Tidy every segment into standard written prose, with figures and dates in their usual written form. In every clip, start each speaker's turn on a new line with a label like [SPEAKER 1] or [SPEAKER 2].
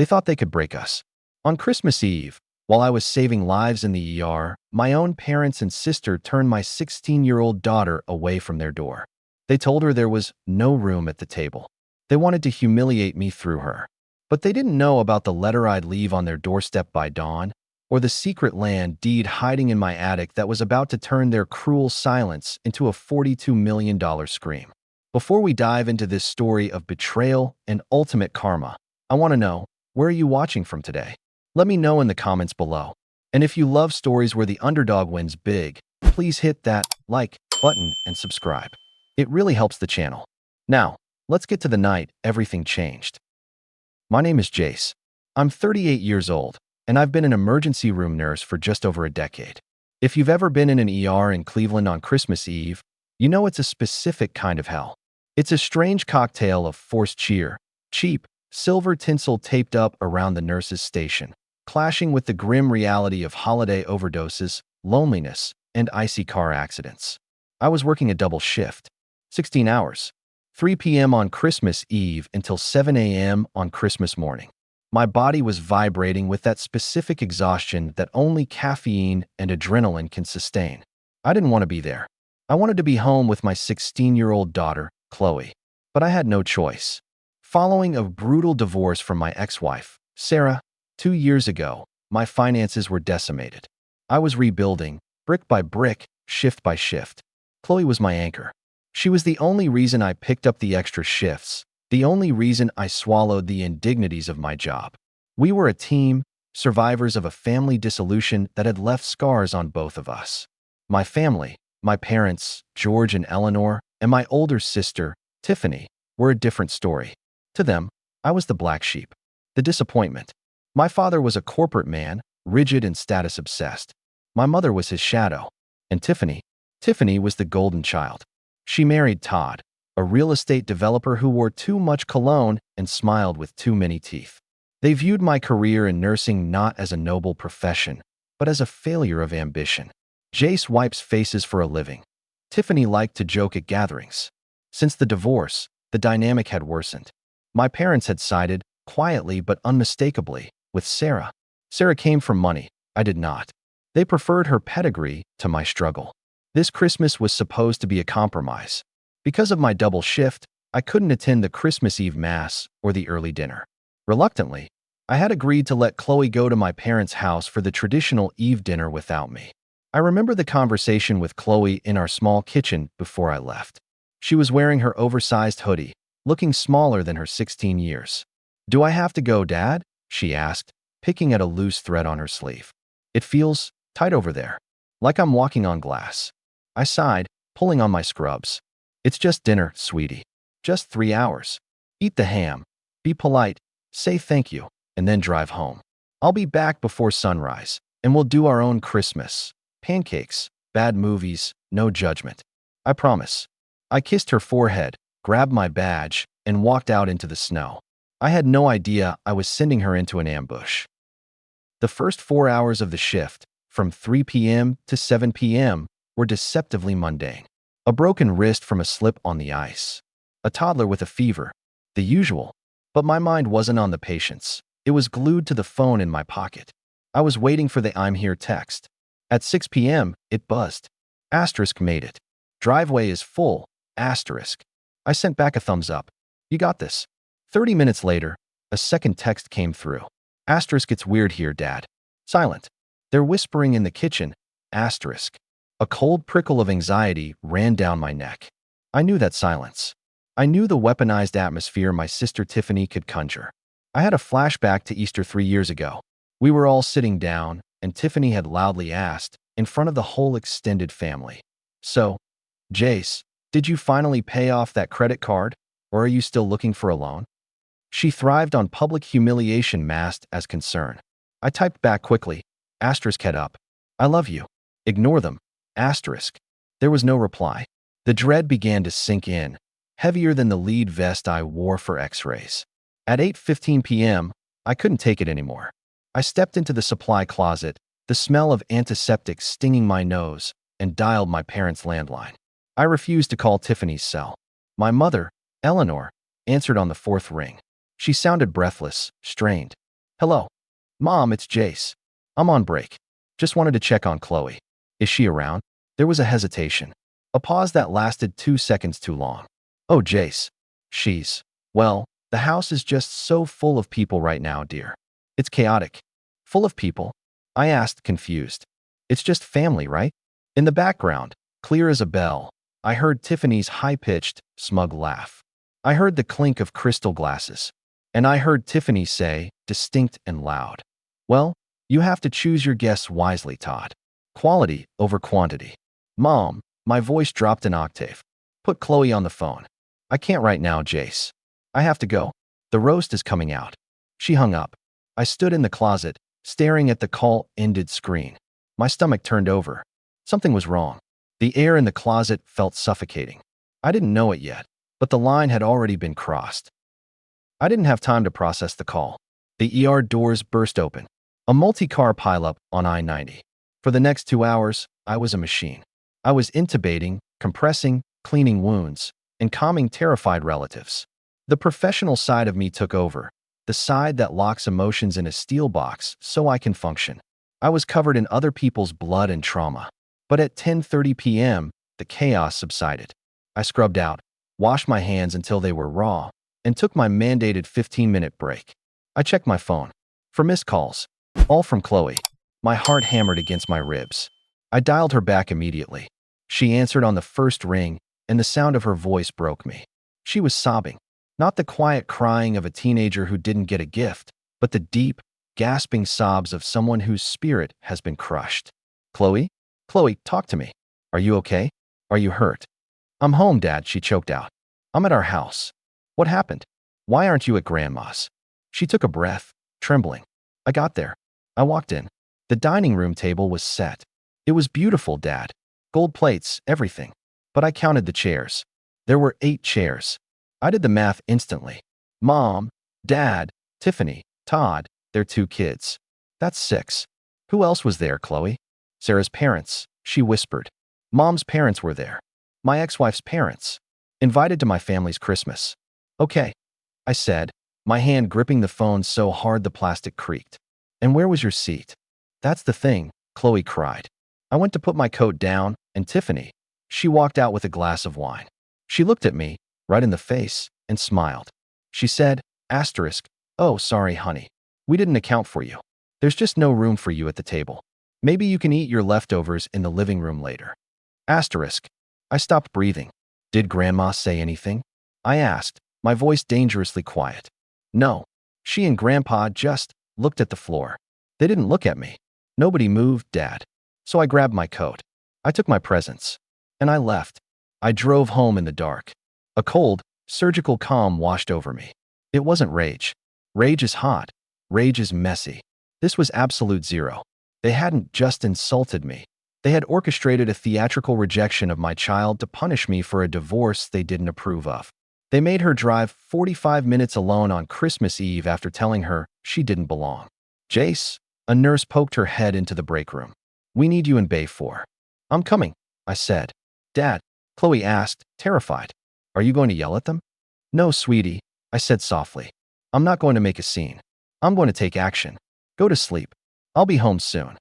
[SPEAKER 1] They thought they could break us. On Christmas Eve, while I was saving lives in the ER, my own parents and sister turned my 16-year-old daughter away from their door. They told her there was no room at the table. They wanted to humiliate me through her. But they didn't know about the letter I'd leave on their doorstep by dawn, or the secret land deed hiding in my attic that was about to turn their cruel silence into a $42 million scream. Before we dive into this story of betrayal and ultimate karma, I want to know, where are you watching from today? Let me know in the comments below. And if you love stories where the underdog wins big, please hit that like button and subscribe. It really helps the channel. Now, let's get to the night everything changed. My name is Jace. I'm 38 years old, and I've been an emergency room nurse for just over a decade. If you've ever been in an ER in Cleveland on Christmas Eve, you know it's a specific kind of hell. It's a strange cocktail of forced cheer, cheap, silver tinsel taped up around the nurse's station, clashing with the grim reality of holiday overdoses, loneliness, and icy car accidents. I was working a double shift, 16 hours, 3 p.m. on Christmas Eve until 7 a.m. on Christmas morning. My body was vibrating with that specific exhaustion that only caffeine and adrenaline can sustain. I didn't want to be there. I wanted to be home with my 16-year-old daughter, Chloe. But I had no choice. Following a brutal divorce from my ex-wife, Sarah, 2 years ago, my finances were decimated. I was rebuilding, brick by brick, shift by shift. Chloe was my anchor. She was the only reason I picked up the extra shifts, the only reason I swallowed the indignities of my job. We were a team, survivors of a family dissolution that had left scars on both of us. My family, my parents, George and Eleanor, and my older sister, Tiffany, were a different story. To them, I was the black sheep, the disappointment. My father was a corporate man, rigid and status-obsessed. My mother was his shadow. And Tiffany was the golden child. She married Todd, a real estate developer who wore too much cologne and smiled with too many teeth. They viewed my career in nursing not as a noble profession, but as a failure of ambition. Jace wipes faces for a living. Tiffany liked to joke at gatherings. Since the divorce, the dynamic had worsened. My parents had sided, quietly but unmistakably, with Sarah. Sarah came from money. I did not. They preferred her pedigree to my struggle. This Christmas was supposed to be a compromise. Because of my double shift, I couldn't attend the Christmas Eve Mass or the early dinner. Reluctantly, I had agreed to let Chloe go to my parents' house for the traditional Eve dinner without me. I remember the conversation with Chloe in our small kitchen before I left. She was wearing her oversized hoodie, looking smaller than her 16 years. "Do I have to go, Dad?" she asked, picking at a loose thread on her sleeve. "It feels tight over there, like I'm walking on glass." I sighed, pulling on my scrubs. "It's just dinner, sweetie. Just 3 hours. Eat the ham. Be polite. Say thank you, and then drive home. I'll be back before sunrise, and we'll do our own Christmas. Pancakes, bad movies, no judgment. I promise." I kissed her forehead, grabbed my badge, and walked out into the snow. I had no idea I was sending her into an ambush. The first 4 hours of the shift, from 3 p.m. to 7 p.m., were deceptively mundane. A broken wrist from a slip on the ice. A toddler with a fever. The usual. But my mind wasn't on the patients. It was glued to the phone in my pocket. I was waiting for the "I'm here" text. At 6 p.m., it buzzed. Asterisk made it. Driveway is full. Asterisk. I sent back a thumbs up. You got this. 30 minutes later, a second text came through. Asterisk, it's weird here, Dad. Silent. They're whispering in the kitchen. Asterisk. A cold prickle of anxiety ran down my neck. I knew that silence. I knew the weaponized atmosphere my sister Tiffany could conjure. I had a flashback to Easter 3 years ago. We were all sitting down, and Tiffany had loudly asked, in front of the whole extended family, "So, Jace, did you finally pay off that credit card, or are you still looking for a loan?" She thrived on public humiliation masked as concern. I typed back quickly. Asterisk head up. "I love you. Ignore them." Asterisk. There was no reply. The dread began to sink in, heavier than the lead vest I wore for x-rays. At 8:15 p.m., I couldn't take it anymore. I stepped into the supply closet, the smell of antiseptic stinging my nose, and dialed my parents' landline. I refused to call Tiffany's cell. My mother, Eleanor, answered on the fourth ring. She sounded breathless, strained. Hello. Mom, it's Jace. I'm on break. Just wanted to check on Chloe. Is she around? There was a hesitation. A pause that lasted 2 seconds too long. Oh, Jace. She's. Well, the house is just so full of people right now, dear. It's chaotic. Full of people? I asked, confused. It's just family, right? In the background, clear as a bell, I heard Tiffany's high-pitched, smug laugh. I heard the clink of crystal glasses. And I heard Tiffany say, distinct and loud, well, you have to choose your guests wisely, Todd. Quality over quantity. Mom, my voice dropped an octave. Put Chloe on the phone. I can't right now, Jace. I have to go. The roast is coming out. She hung up. I stood in the closet, staring at the call-ended screen. My stomach turned over. Something was wrong. The air in the closet felt suffocating. I didn't know it yet, but the line had already been crossed. I didn't have time to process the call. The ER doors burst open. A multi-car pileup on I-90. For the next 2 hours, I was a machine. I was intubating, compressing, cleaning wounds, and calming terrified relatives. The professional side of me took over, the side that locks emotions in a steel box so I can function. I was covered in other people's blood and trauma. But at 10:30 p.m., the chaos subsided. I scrubbed out, washed my hands until they were raw, and took my mandated 15-minute break. I checked my phone. For missed calls. All from Chloe. My heart hammered against my ribs. I dialed her back immediately. She answered on the first ring, and the sound of her voice broke me. She was sobbing. Not the quiet crying of a teenager who didn't get a gift, but the deep, gasping sobs of someone whose spirit has been crushed. Chloe? Chloe, talk to me. Are you okay? Are you hurt? I'm home, Dad, she choked out. I'm at our house. What happened? Why aren't you at Grandma's? She took a breath, trembling. I got there. I walked in. The dining room table was set. It was beautiful, Dad. Gold plates, everything. But I counted the chairs. There were 8 chairs. I did the math instantly. Mom, Dad, Tiffany, Todd, their 2 kids. That's 6. Who else was there, Chloe? Sarah's parents, she whispered. Mom's parents were there. My ex-wife's parents. Invited to my family's Christmas. Okay, I said, my hand gripping the phone so hard the plastic creaked. And where was your seat? That's the thing, Chloe cried. I went to put my coat down, and Tiffany, she walked out with a glass of wine. She looked at me, right in the face, and smiled. She said, asterisk, oh, sorry, honey. We didn't account for you. There's just no room for you at the table. Maybe you can eat your leftovers in the living room later. Asterisk. I stopped breathing. Did Grandma say anything? I asked, my voice dangerously quiet. No. She and Grandpa just looked at the floor. They didn't look at me. Nobody moved, Dad. So I grabbed my coat. I took my presents. And I left. I drove home in the dark. A cold, surgical calm washed over me. It wasn't rage. Rage is hot. Rage is messy. This was absolute zero. They hadn't just insulted me. They had orchestrated a theatrical rejection of my child to punish me for a divorce they didn't approve of. They made her drive 45 minutes alone on Christmas Eve after telling her she didn't belong. Jace, a nurse poked her head into the break room. We need you in Bay 4. I'm coming, I said. Dad, Chloe asked, terrified. Are you going to yell at them? No, sweetie, I said softly. I'm not going to make a scene. I'm going to take action. Go to sleep. I'll be home soon.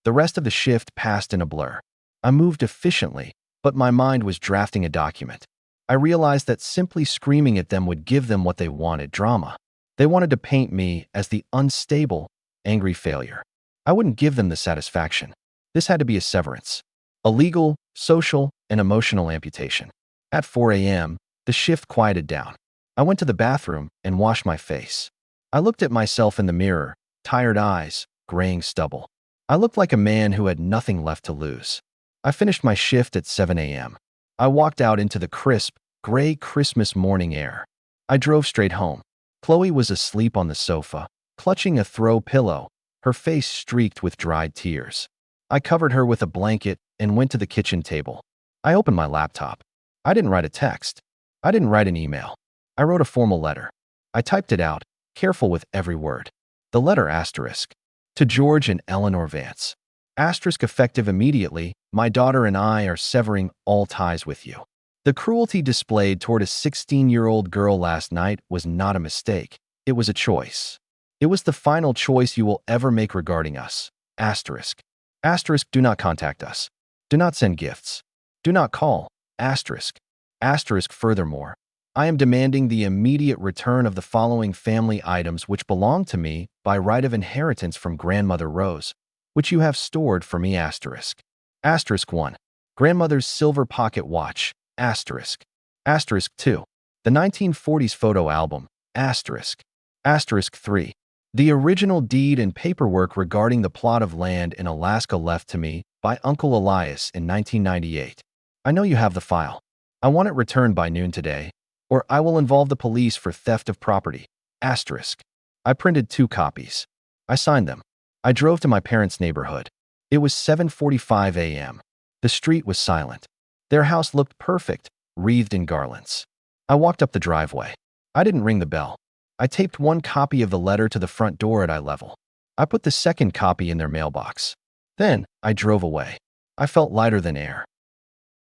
[SPEAKER 1] The rest of the shift passed in a blur. I moved efficiently, but my mind was drafting a document. I realized that simply screaming at them would give them what they wanted, drama. They wanted to paint me as the unstable, angry failure. I wouldn't give them the satisfaction. This had to be a severance. A legal, social, and emotional amputation. At 4 a.m., the shift quieted down. I went to the bathroom and washed my face. I looked at myself in the mirror, tired eyes, graying stubble. I looked like a man who had nothing left to lose. I finished my shift at 7 a.m. I walked out into the crisp, gray Christmas morning air. I drove straight home. Chloe was asleep on the sofa, clutching a throw pillow, her face streaked with dried tears. I covered her with a blanket and went to the kitchen table. I opened my laptop. I didn't write a text. I didn't write an email. I wrote a formal letter. I typed it out, careful with every word. The letter asterisk. To George and Eleanor Vance. Asterisk effective immediately, my daughter and I are severing all ties with you. The cruelty displayed toward a 16-year-old girl last night was not a mistake. It was a choice. It was the final choice you will ever make regarding us. Asterisk. Asterisk, do not contact us. Do not send gifts. Do not call. Asterisk. Asterisk, furthermore, I am demanding the immediate return of the following family items which belong to me by right of inheritance from Grandmother Rose, which you have stored for me. Asterisk. Asterisk 1. Grandmother's silver pocket watch. Asterisk. Asterisk 2. The 1940s photo album. Asterisk. Asterisk 3. The original deed and paperwork regarding the plot of land in Alaska left to me by Uncle Elias in 1998. I know you have the file. I want it returned by noon today, or I will involve the police for theft of property. Asterisk. I printed 2 copies. I signed them. I drove to my parents' neighborhood. It was 7:45 a.m. The street was silent. Their house looked perfect, wreathed in garlands. I walked up the driveway. I didn't ring the bell. I taped 1 copy of the letter to the front door at eye level. I put the second copy in their mailbox. Then I drove away. I felt lighter than air.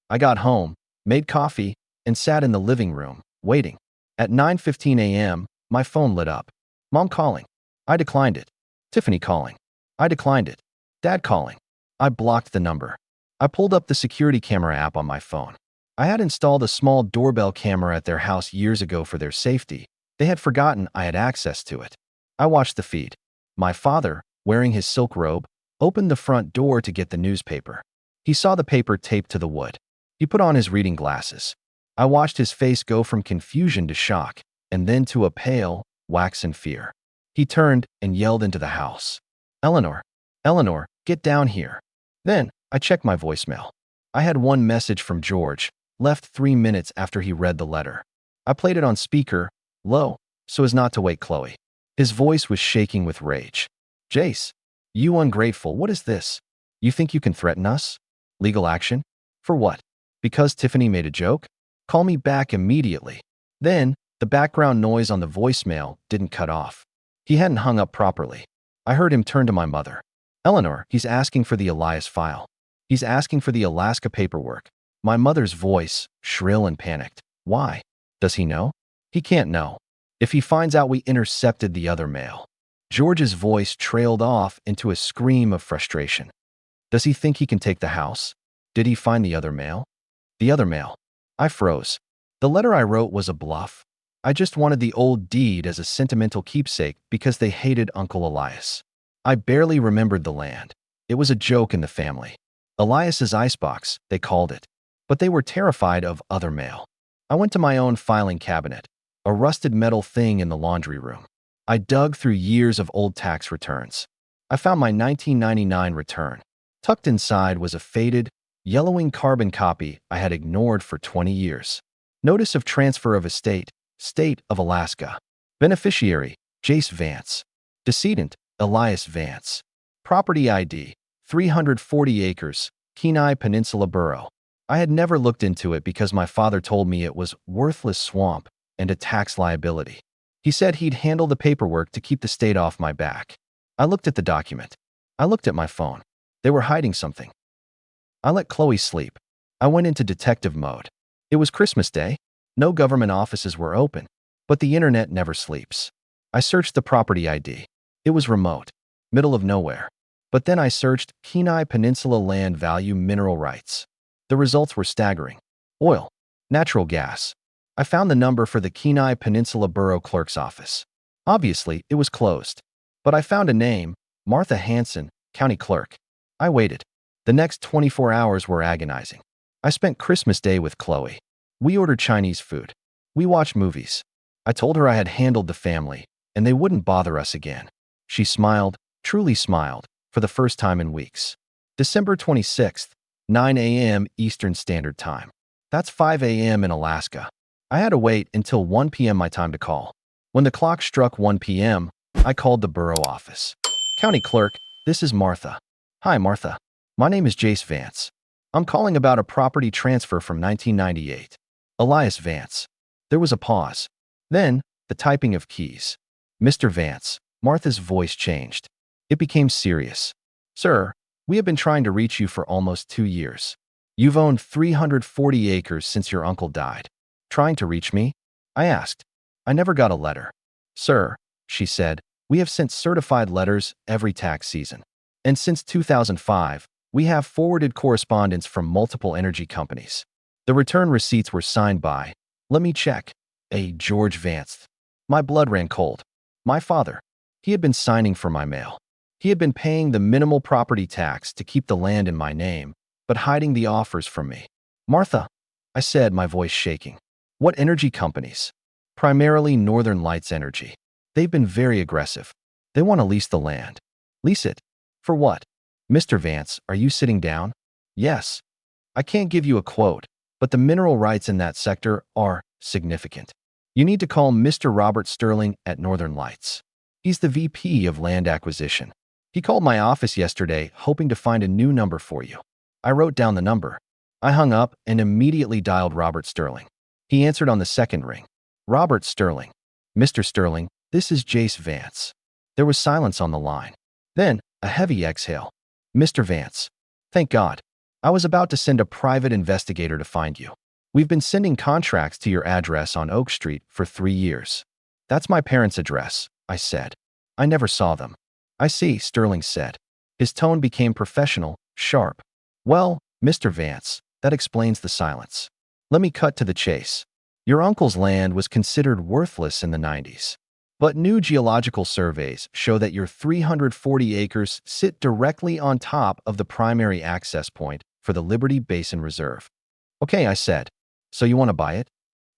[SPEAKER 1] I got home, made coffee, and sat in the living room, waiting. At 9:15 a.m., my phone lit up. Mom calling. I declined it. Tiffany calling. I declined it. Dad calling. I blocked the number. I pulled up the security camera app on my phone. I had installed a small doorbell camera at their house years ago for their safety. They had forgotten I had access to it. I watched the feed. My father, wearing his silk robe, opened the front door to get the newspaper. He saw the paper taped to the wood. He put on his reading glasses. I watched his face go from confusion to shock, and then to a pale, waxen fear. He turned and yelled into the house. "Eleanor, Eleanor, get down here." Then I checked my voicemail. I had 1 message from George, left 3 minutes after he read the letter. I played it on speaker, low, so as not to wake Chloe. His voice was shaking with rage. "Jace, you ungrateful, what is this? You think you can threaten us? Legal action? For what? Because Tiffany made a joke? Call me back immediately." Then, the background noise on the voicemail didn't cut off. He hadn't hung up properly. I heard him turn to my mother. "Eleanor, he's asking for the Elias file. He's asking for the Alaska paperwork." My mother's voice, shrill and panicked. "Why? Does he know?" "He can't know. If he finds out we intercepted the other mail." George's voice trailed off into a scream of frustration. "Does he think he can take the house? Did he find the other mail?" "The other mail." I froze. The letter I wrote was a bluff. I just wanted the old deed as a sentimental keepsake because they hated Uncle Elias. I barely remembered the land. It was a joke in the family. Elias's icebox, they called it. But they were terrified of other mail. I went to my own filing cabinet, a rusted metal thing in the laundry room. I dug through years of old tax returns. I found my 1999 return. Tucked inside was a faded, yellowing carbon copy I had ignored for 20 years. Notice of transfer of estate, State of Alaska. Beneficiary, Jace Vance. Decedent, Elias Vance. Property ID, 340 acres, Kenai Peninsula Borough. I had never looked into it because my father told me it was worthless swamp and a tax liability. He said he'd handle the paperwork to keep the state off my back. I looked at the document. I looked at my phone. They were hiding something. I let Chloe sleep. I went into detective mode. It was Christmas Day. No government offices were open, but the internet never sleeps. I searched the property ID. It was remote, middle of nowhere. But then I searched Kenai Peninsula land value mineral rights. The results were staggering. Oil, natural gas. I found the number for the Kenai Peninsula Borough Clerk's office. Obviously, it was closed. But I found a name, Martha Hanson, County Clerk. I waited. The next 24 hours were agonizing. I spent Christmas Day with Chloe. We ordered Chinese food. We watched movies. I told her I had handled the family, and they wouldn't bother us again. She smiled, truly smiled, for the first time in weeks. December 26th, 9 a.m. Eastern Standard Time. That's 5 a.m. in Alaska. I had to wait until 1 p.m. my time to call. When the clock struck 1 p.m., I called the borough office. County Clerk, this is Martha. Hi, Martha. My name is Jace Vance. I'm calling about a property transfer from 1998. Elias Vance. There was a pause. Then, the typing of keys. Mr. Vance. Martha's voice changed. It became serious. Sir, we have been trying to reach you for almost 2 years. You've owned 340 acres since your uncle died. Trying to reach me? I asked. I never got a letter. Sir, she said, We have sent certified letters every tax season. And since 2005, we have forwarded correspondence from multiple energy companies. The return receipts were signed by, let me check, a George Vance. My blood ran cold. My father. He had been signing for my mail. He had been paying the minimal property tax to keep the land in my name, but hiding the offers from me. Martha, I said, my voice shaking. What energy companies? Primarily Northern Lights Energy. They've been very aggressive. They want to lease the land. Lease it? For what? Mr. Vance, are you sitting down? Yes. I can't give you a quote, but the mineral rights in that sector are significant. You need to call Mr. Robert Sterling at Northern Lights. He's the VP of Land Acquisition. He called my office yesterday hoping to find a new number for you. I wrote down the number. I hung up and immediately dialed Robert Sterling. He answered on the second ring. Robert Sterling. Mr. Sterling, this is Jace Vance. There was silence on the line. Then, a heavy exhale. Mr. Vance. Thank God. I was about to send a private investigator to find you. We've been sending contracts to your address on Oak Street for 3 years. That's my parents' address, I said. I never saw them. I see, Sterling said. His tone became professional, sharp. Well, Mr. Vance, that explains the silence. Let me cut to the chase. Your uncle's land was considered worthless in the 90s. But new geological surveys show that your 340 acres sit directly on top of the primary access point for the Liberty Basin Reserve. Okay, I said. So you want to buy it?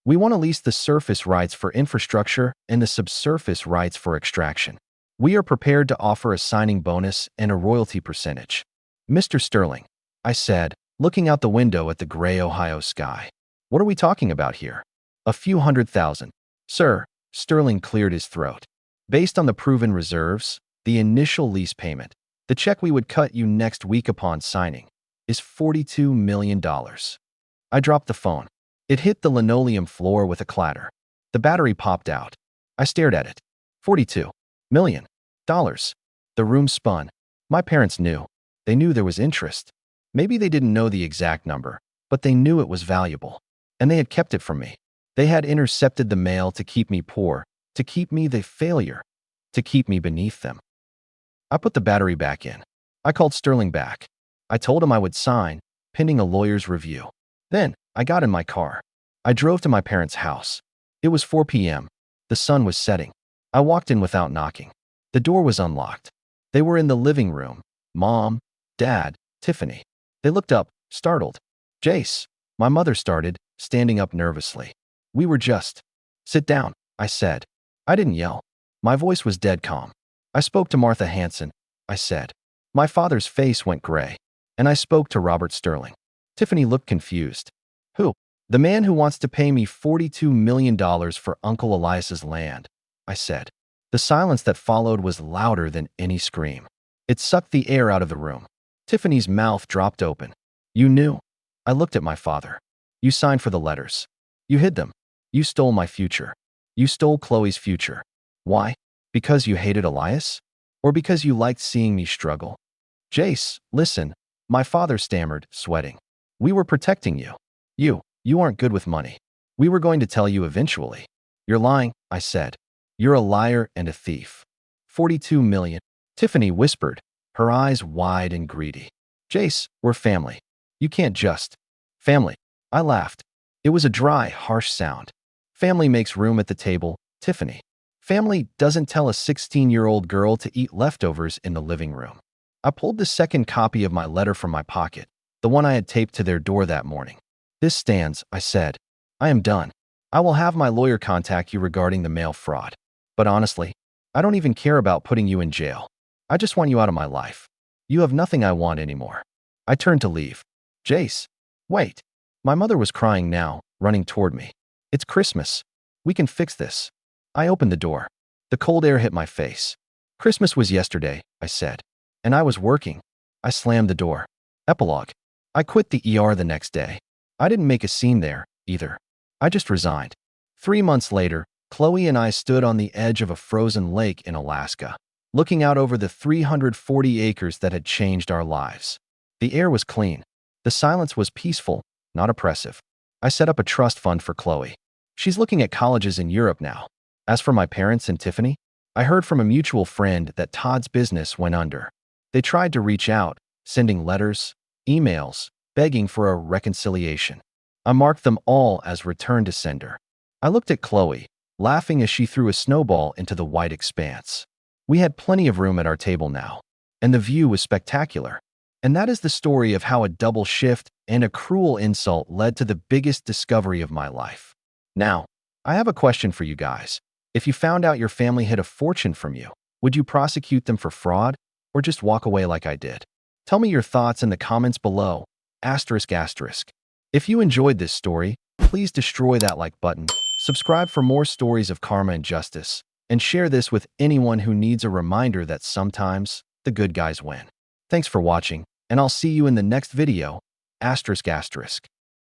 [SPEAKER 1] We want to lease the surface rights for infrastructure and the subsurface rights for extraction. We are prepared to offer a signing bonus and a royalty percentage. Mr. Sterling, I said, looking out the window at the gray Ohio sky. What are we talking about here? A few $100,000. Sir, Sterling cleared his throat. Based on the proven reserves, the initial lease payment, the check we would cut you next week upon signing, is $42 million. I dropped the phone. It hit the linoleum floor with a clatter. The battery popped out. I stared at it. $42 million. The room spun. My parents knew. They knew there was interest. Maybe they didn't know the exact number, but they knew it was valuable. And they had kept it from me. They had intercepted the mail to keep me poor, to keep me the failure, to keep me beneath them. I put the battery back in. I called Sterling back. I told him I would sign, pending a lawyer's review. Then, I got in my car. I drove to my parents' house. It was 4 p.m. The sun was setting. I walked in without knocking. The door was unlocked. They were in the living room. Mom, Dad, Tiffany. They looked up, startled. Jace, my mother started, standing up nervously. We were just. Sit down, I said. I didn't yell. My voice was dead calm. I spoke to Martha Hanson, I said. My father's face went gray. And I spoke to Robert Sterling. Tiffany looked confused. Who? The man who wants to pay me $42 million for Uncle Elias's land, I said. The silence that followed was louder than any scream. It sucked the air out of the room. Tiffany's mouth dropped open. You knew. I looked at my father. You signed for the letters. You hid them. You stole my future. You stole Chloe's future. Why? Because you hated Elias? Or because you liked seeing me struggle? Jace, listen, my father stammered, sweating. We were protecting you. You aren't good with money. We were going to tell you eventually. You're lying, I said. You're a liar and a thief. 42 million, Tiffany whispered, her eyes wide and greedy. Jace, we're family. You can't just. Family. I laughed. It was a dry, harsh sound. Family makes room at the table, Tiffany. Family doesn't tell a 16-year-old girl to eat leftovers in the living room. I pulled the second copy of my letter from my pocket, the one I had taped to their door that morning. This stands, I said. I am done. I will have my lawyer contact you regarding the mail fraud. But honestly, I don't even care about putting you in jail. I just want you out of my life. You have nothing I want anymore. I turned to leave. Jace, wait. My mother was crying now, running toward me. It's Christmas. We can fix this. I opened the door. The cold air hit my face. Christmas was yesterday, I said. And I was working. I slammed the door. Epilogue. I quit the ER the next day. I didn't make a scene there, either. I just resigned. 3 months later, Chloe and I stood on the edge of a frozen lake in Alaska, looking out over the 340 acres that had changed our lives. The air was clean. The silence was peaceful, not oppressive. I set up a trust fund for Chloe. She's looking at colleges in Europe now. As for my parents and Tiffany, I heard from a mutual friend that Todd's business went under. They tried to reach out, sending letters, emails, begging for a reconciliation. I marked them all as return to sender. I looked at Chloe, laughing as she threw a snowball into the white expanse. We had plenty of room at our table now, and the view was spectacular. And that is the story of how a double shift and a cruel insult led to the biggest discovery of my life. Now, I have a question for you guys. If you found out your family hid a fortune from you, would you prosecute them for fraud or just walk away like I did? Tell me your thoughts in the comments below. Asterisk asterisk. If you enjoyed this story, please destroy that like button, subscribe for more stories of karma and justice, and share this with anyone who needs a reminder that sometimes the good guys win. Thanks for watching, and I'll see you in the next video. Asterisk asterisk.